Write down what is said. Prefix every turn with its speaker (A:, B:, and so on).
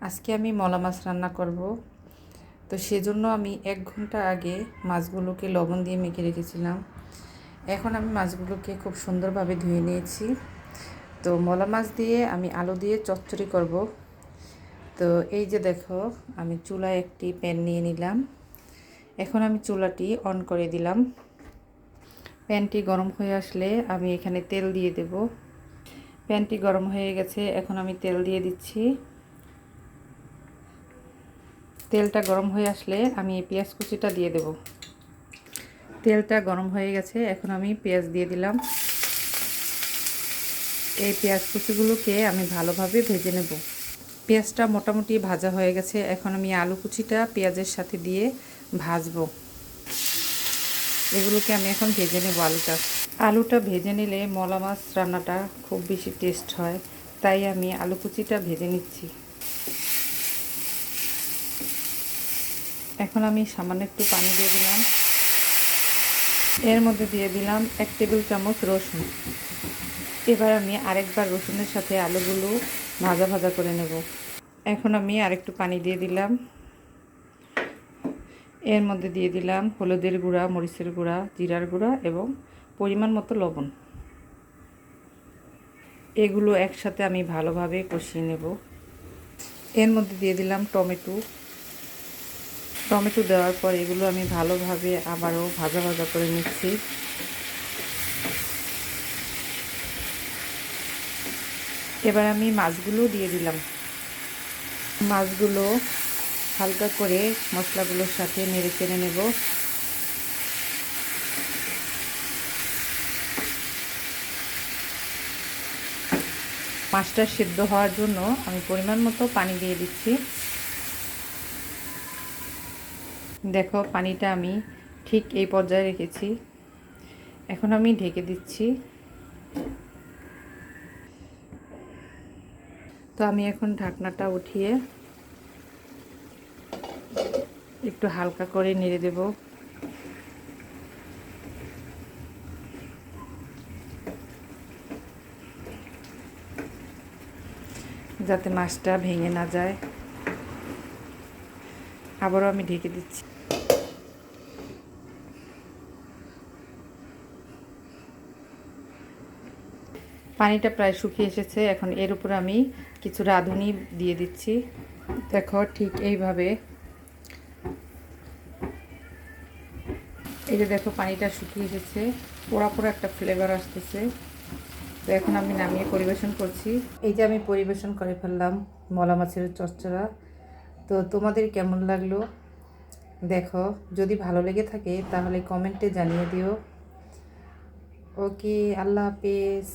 A: আজকে আমি মলা মাছ রান্না করব। তো সেজন্য আমি 1 ঘন্টা আগে মাছগুলোকে লবণ দিয়ে মেখে রেখেছিলাম। এখন আমি মাছগুলোকে খুব সুন্দরভাবে ধুয়ে নিয়েছি। তো মলা মাছ দিয়ে আমি আলু দিয়ে চচ্চড়ি করব। তো এই যে দেখো, আমি চুলায় একটি প্যান নিয়ে নিলাম। এখন আমি চুলাটি অন করে দিলাম। প্যানটি গরম হয়ে আসলে আমি এখানে তেল দিয়ে দেব। প্যানটি গরম হয়ে গেছে, এখন আমি তেল দিয়ে দিচ্ছি। তেলটা গরম হয়ে আসলে আমি পেঁয়াজ কুচিটা দিয়ে দেব। তেলটা গরম হয়ে গেছে, এখন আমি পেঁয়াজ দিয়ে দিলাম। এই পেঁয়াজ কুচিগুলোকে আমি ভালোভাবে ভেজে নেব। পেঁয়াজটা মোটামুটি ভাজা হয়ে গেছে, এখন আমি আলু কুচিটা পেঁয়াজের সাথে দিয়ে ভাজবো। এগুলোকে আমি এখন ভেজে নেব। আলুটা ভেজে নিলে মলা মাছ রান্নাটা খুব বেশি টেস্ট হয়, তাই আমি আলু কুচিটা ভেজে নিচ্ছি। এখন আমি সামান্য একটু পানি দিয়ে দিলাম। এর মধ্যে দিয়ে দিলাম 1 টেবিল চামচ রসুন। এবার আমি আরেকবার রসুনের সাথে আলুগুলো ভাজা ভাজা করে নেব। এখন আমি আরেকটু পানি দিয়ে দিলাম। এর মধ্যে দিয়ে দিলাম হলুদের গুঁড়া, মরিচের গুঁড়া, জিরার গুঁড়া এবং পরিমাণ মতো লবণ। এগুলো একসাথে আমি ভালোভাবে কষিয়ে নেব। এর মধ্যে দিয়ে দিলাম টমেটো দেওয়ার পর এগুলো আমি ভালোভাবে আবারও ভাজা ভাজা করে নিচ্ছি। এবার আমি মাছগুলো দিয়ে দিলাম। মাছগুলো হালকা করে মশলাগুলোর সাথে নেড়ে চেড়ে নেব। মাছটা সিদ্ধ হওয়ার জন্য আমি পরিমাণ মতো পানি দিয়ে দিচ্ছি। দেখো, পানিটা আমি ঠিক এই পর্যায়ে রেখেছি। এখন আমি ঢেকে দিচ্ছি। তো আমি এখন ঢাকনাটা উঠিয়ে একটু হালকা করে নেড়ে দেব। যাতে মাছটা ভেঙে না যায়। আবারও আমি ঢেকে দিচ্ছি। পানিটা প্রায় শুকিয়ে এসেছে, এখন এর উপর আমি কিছু রাঁধুনি দিয়ে দিচ্ছি। দেখো, ঠিক এইভাবে। এই যে দেখো, পানিটা শুকিয়ে এসেছে, পোড়া পোড়া একটা ফ্লেভার আসতেছে। তো এখন আমি নামিয়ে পরিবেশন করছি। এই যে আমি পরিবেশন করে ফেললাম মলা মাছের চচ্চড়া। তো তোমাদের কেমন লাগলো দেখো, যদি ভালো লেগে থাকে তাহলে কমেন্টে জানিয়ে দিও। ওকে, আল্লাহ হাফেজ।